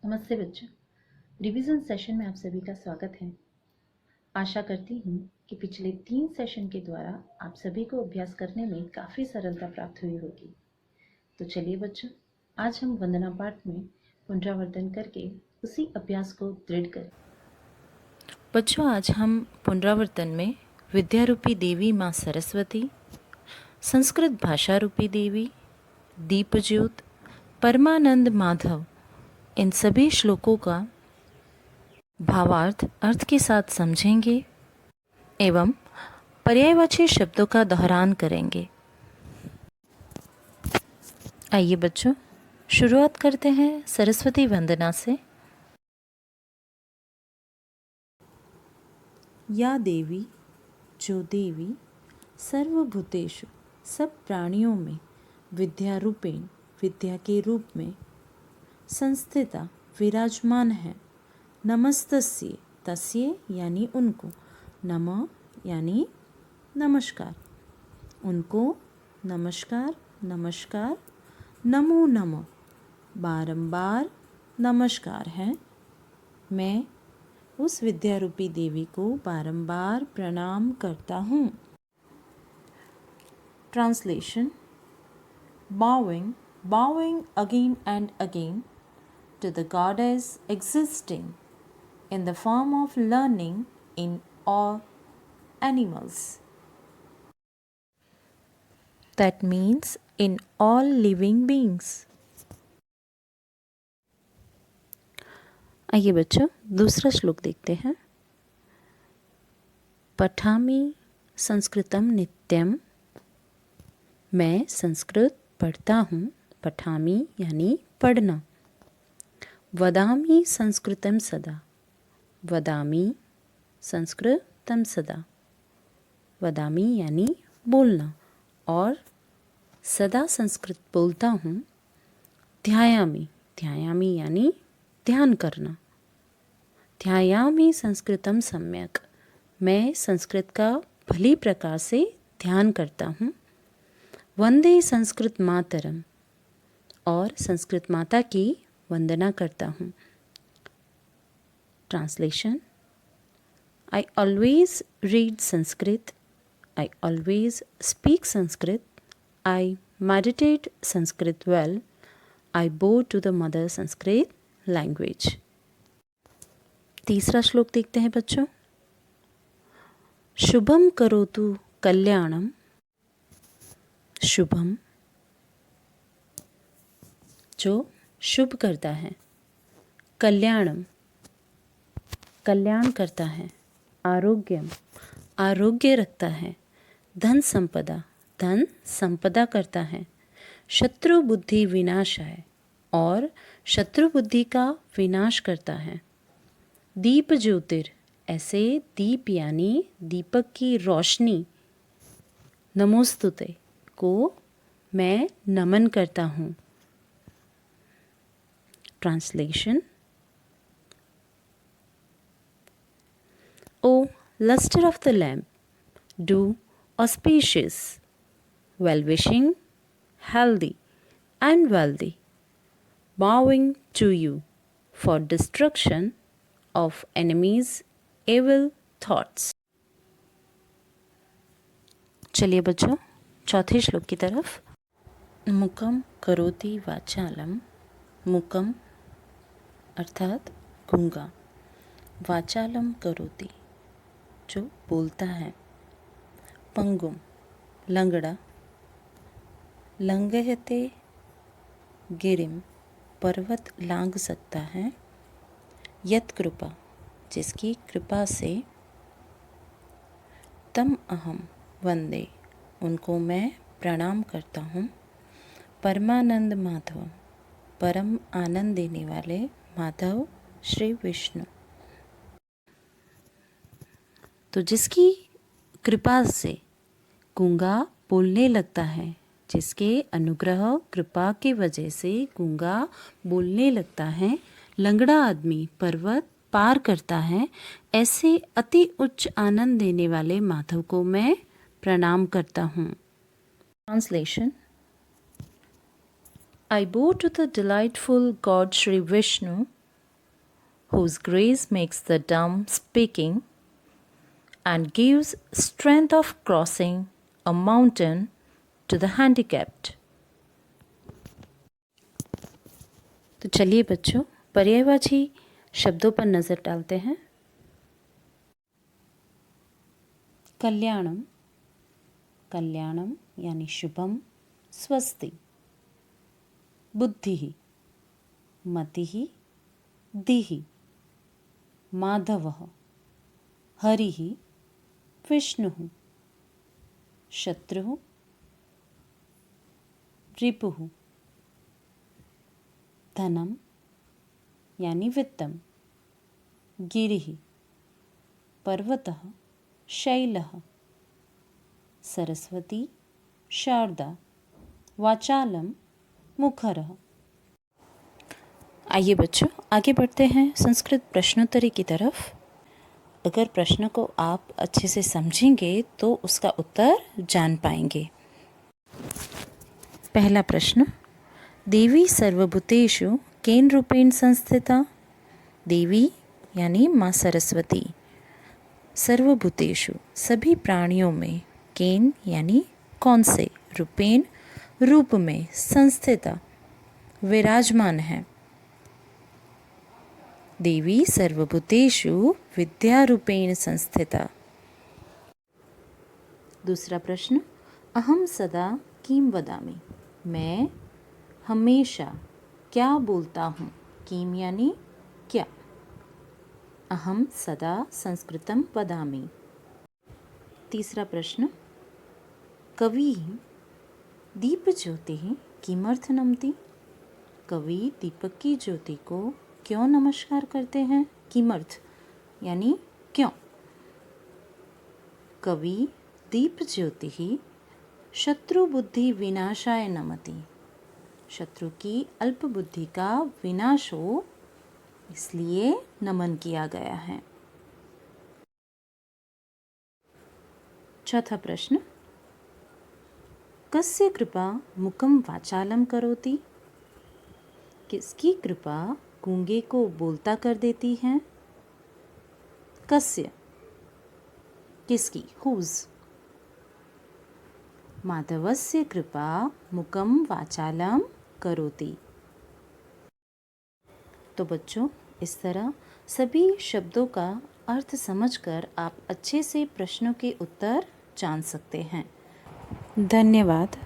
नमस्ते बच्चों। Revision session में आप सभी का स्वागत है। आशा करती हूँ कि पिछले 3 सेशन के द्वारा आप सभी को अभ्यास करने में काफ़ी सरलता प्राप्त हुई होगी। तो चलिए बच्चों, आज हम वंदना पाठ में पुनरावर्तन करके उसी अभ्यास को दृढ़ करें। बच्चों, आज हम पुनरावर्तन में विद्या रूपी देवी माँ सरस्वती, संस्कृत भाषा रूपी देवी, दीपज्योत, परमानंद माधव, इन सभी श्लोकों का भावार्थ अर्थ के साथ समझेंगे एवं पर्यायवाची शब्दों का दोहरान करेंगे। आइए बच्चों, शुरुआत करते हैं सरस्वती वंदना से। या देवी, जो देवी सर्वभूतेषु, सब प्राणियों में विद्या रूपेण, विद्या के रूप में संस्थिता विराजमान है, नमस्तस्ये, तस्ये यानी उनको, नमः यानी नमस्कार, उनको नमस्कार, नमस्कार, नमो नमः, बारंबार नमस्कार है। मैं उस विद्या रूपी देवी को बारंबार प्रणाम करता हूँ। Translation: bowing again and again to the goddess existing in the form of learning in all animals. That means in all living beings. आइए बच्चों, दूसरा श्लोक देखते हैं। पठामि संस्कृतम नित्यम, मैं संस्कृत पढ़ता हूँ। पठामि यानी पढ़ना। वदामि संस्कृतम सदा, वदामि संस्कृतम सदा, वदामि यानी बोलना और सदा संस्कृत बोलता हूँ। ध्यायामि, ध्यायामि यानी ध्यान करना। ध्यायामि संस्कृतम सम्यक, मैं संस्कृत का भली प्रकार से ध्यान करता हूँ। वंदे संस्कृत मातरम, और संस्कृत माता की वंदना करता हूँ। Translation: I always read Sanskrit, I always speak Sanskrit, I meditate Sanskrit well, I bow to the mother Sanskrit language. तीसरा श्लोक देखते हैं बच्चों। शुभम करोतु कल्याणम, शुभम जो शुभ करता है, कल्याणम कल्याण करता है, आरोग्यम आरोग्य रखता है, धन संपदा धन संपदा करता है, शत्रु बुद्धि विनाशाय, और शत्रु बुद्धि का विनाश करता है। दीप ज्योतिर, ऐसे दीप यानी दीपक की रोशनी, नमोस्तुते को मैं नमन करता हूँ। Translation: O luster of the lamp, do auspicious, well-wishing, healthy and wealthy, bowing to you for destruction of enemies' evil thoughts. चलिए बच्चों, चौथे श्लोक की तरफ। मुकम करोति वाचालम, मुकम अर्थात गूंगा, वाचालम करोति जो बोलता है, पंगुम लंगड़ा, लंघयते गिरिम पर्वत लांघ सकता है, यत कृपा जिसकी कृपा से, तम अहम वंदे उनको मैं प्रणाम करता हूँ, परमानंद माधव परम आनंद देने वाले माधव श्री विष्णु। तो जिसकी कृपा से गूंगा बोलने लगता है, जिसके अनुग्रह कृपा की वजह से गूंगा बोलने लगता है, लंगड़ा आदमी पर्वत पार करता है, ऐसे अति उच्च आनंद देने वाले माधव को मैं प्रणाम करता हूँ। Translation: I bow to the delightful God Sri Vishnu, whose grace makes the dumb speaking and gives strength of crossing a mountain to the handicapped. तो चलिए बच्चों, पर्यायवाची शब्दों पर नज़र डालते हैं। कल्याणम, कल्याणम यानी शुभम, स्वस्ति। बुद्धि, मति, दिहि। माधव, हरि, विष्णु। शत्रु, रिपु। धनम यानी वित्तम। गिरिः, पर्वतः, शैलः। सरस्वती, शारदा। वाचालम, मुखरः। आइए बच्चों, आगे बढ़ते हैं संस्कृत प्रश्नोत्तरी की तरफ। अगर प्रश्न को आप अच्छे से समझेंगे तो उसका उत्तर जान पाएंगे। पहला प्रश्न, देवी सर्वभूतेषु केन रूपेण संस्थिता? देवी यानी माँ सरस्वती। सर्वभूतेषु सभी प्राणियों में, केन यानी कौन से, रूपेण रूप में, संस्थिता विराजमान है। देवी सर्वभूतेषु विद्यारूपेण संस्थिता। दूसरा प्रश्न, अहम सदा किम वदामि? मैं हमेशा क्या बोलता हूँ? किम यानी क्या। अहम सदा संस्कृतं वदामि। तीसरा प्रश्न, कविः दीपज्योतिः किमर्थं नमति? कवि दीपक की ज्योति को क्यों नमस्कार करते हैं? किमर्थ यानी क्यों। कवि दीप ज्योति ही शत्रु बुद्धि विनाशाय नमति। शत्रु की अल्प बुद्धि का विनाश हो इसलिए नमन किया गया है। चौथा प्रश्न, कस्य कृपा मुखम वाचालम करोति? किसकी कृपा गूंगे को बोलता कर देती है? कस्य किसकी, हुज। माधवस्य कृपा मुखम वाचालम करोति। तो बच्चों, इस तरह सभी शब्दों का अर्थ समझकर आप अच्छे से प्रश्नों के उत्तर जान सकते हैं। धन्यवाद।